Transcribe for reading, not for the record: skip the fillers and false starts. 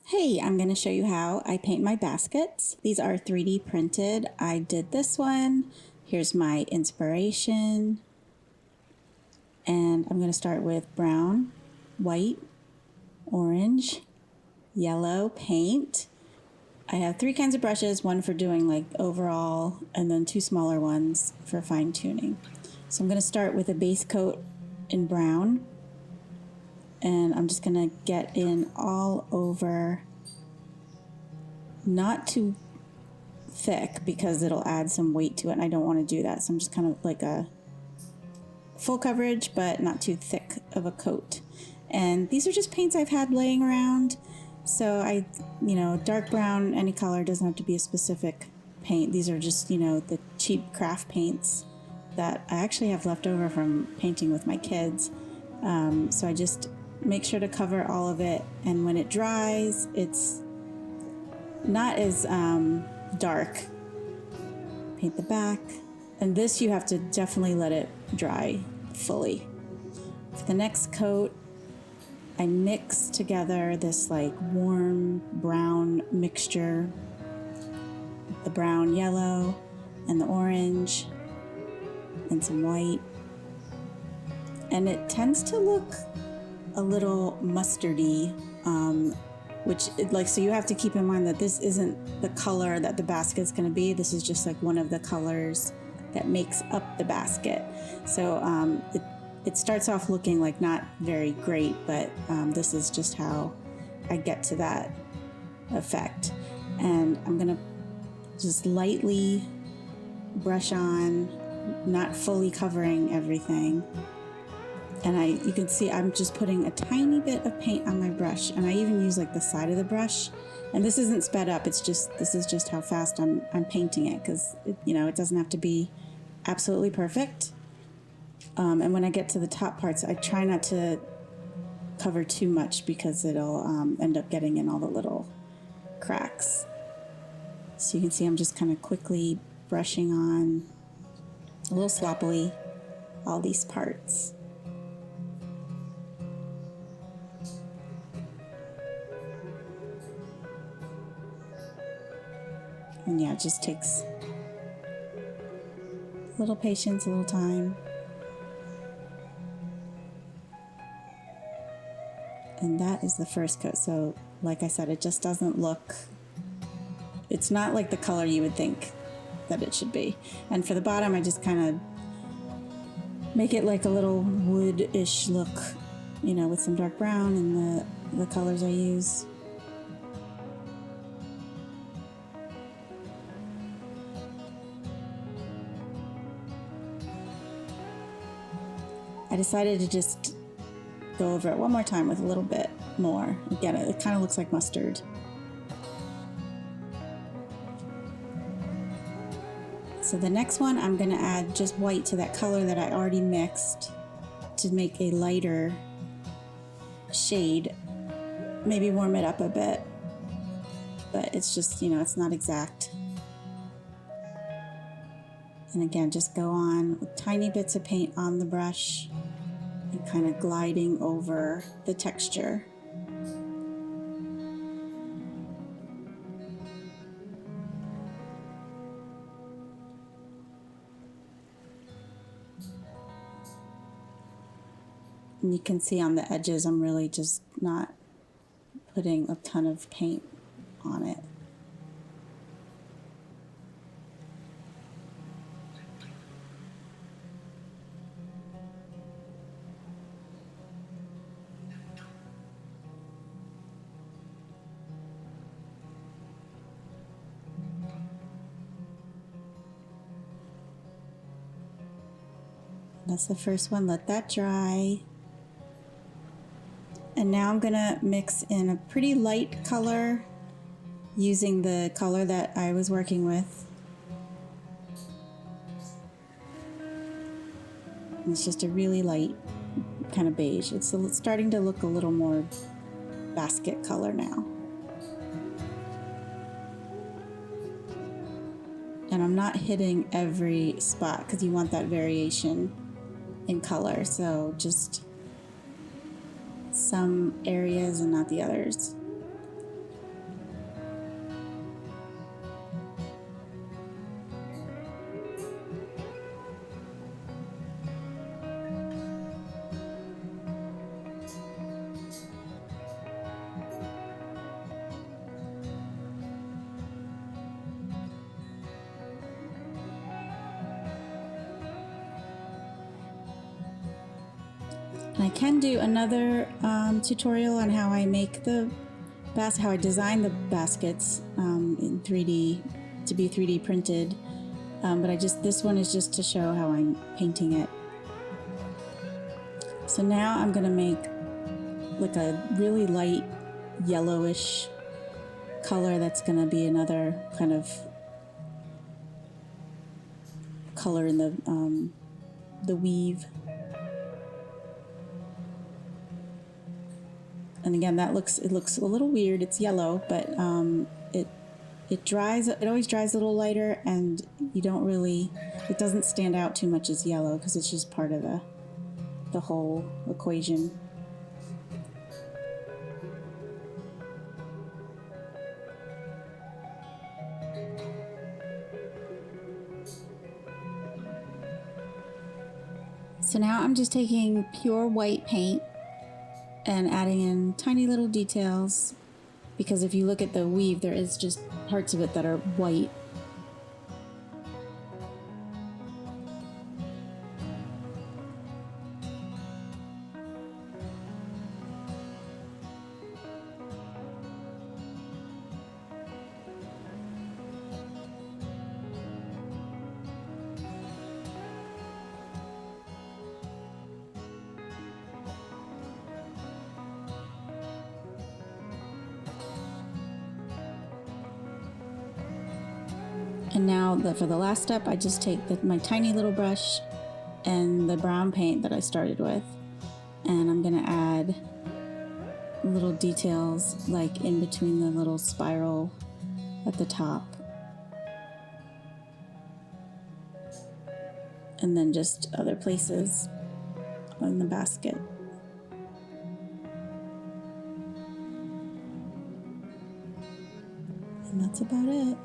Hey, I'm going to show you how I paint my baskets. These are 3D printed. I did this one. Here's my inspiration. And I'm going to start with brown, white, orange, yellow paint. I have 3 kinds of brushes, one for doing like overall and then 2 smaller ones for fine tuning. So I'm going to start with a base coat in brown. And I'm just gonna get in all over, not too thick because it'll add some weight to it and I don't want to do that. So I'm just kind of like a full coverage, but not too thick of a coat. And these are just paints I've had laying around. So dark brown, any color, doesn't have to be a specific paint. These are just, the cheap craft paints that I actually have left over from painting with my kids. So I just make sure to cover all of it, and when it dries, it's not as dark. Paint the back, and this you have to definitely let it dry fully. For the next coat, I mix together this like warm brown mixture, the brown yellow and the orange and some white, and it tends to look a little mustardy, so you have to keep in mind that this isn't the color that the basket's going to be. This is just like one of the colors that makes up the basket. So it starts off looking like not very great, but this is just how I get to that effect. And I'm going to just lightly brush on, not fully covering everything. And you can see I'm just putting a tiny bit of paint on my brush, and I even use like the side of the brush. And this isn't sped up. This is just how fast I'm painting it, because it doesn't have to be absolutely perfect. And when I get to the top parts, I try not to cover too much because it'll end up getting in all the little cracks. So you can see I'm just kind of quickly brushing on, a little sloppily, all these parts. And yeah, it just takes a little patience, a little time. And that is the first coat. So like I said, it just doesn't look, it's not like the color you would think that it should be. And for the bottom, I just kind of make it like a little wood-ish look, with some dark brown and the colors I use. I decided to just go over it one more time with a little bit more. Again, it kind of looks like mustard. So the next one, I'm going to add just white to that color that I already mixed to make a lighter shade. Maybe warm it up a bit, but it's just, it's not exact. And again, just go on with tiny bits of paint on the brush and kind of gliding over the texture. And you can see on the edges, I'm really just not putting a ton of paint on it. That's the first one, let that dry. And now I'm gonna mix in a pretty light color using the color that I was working with. And it's just a really light kind of beige. It's starting to look a little more basket color now. And I'm not hitting every spot because you want that variation in color. So just some areas and not the others. And I can do another tutorial on how I make how I design the baskets in 3D to be 3D printed. But this one is just to show how I'm painting it. So now I'm gonna make like a really light yellowish color that's gonna be another kind of color in the weave. And again, it looks a little weird. It's yellow, but it dries. It always dries a little lighter, and it doesn't stand out too much as yellow because it's just part of the whole equation. So now I'm just taking pure white paint and adding in tiny little details, because if you look at the weave, there is just parts of it that are white. And now for the last step, I just take my tiny little brush and the brown paint that I started with, and I'm gonna add little details like in between the little spiral at the top. And then just other places on the basket. And that's about it.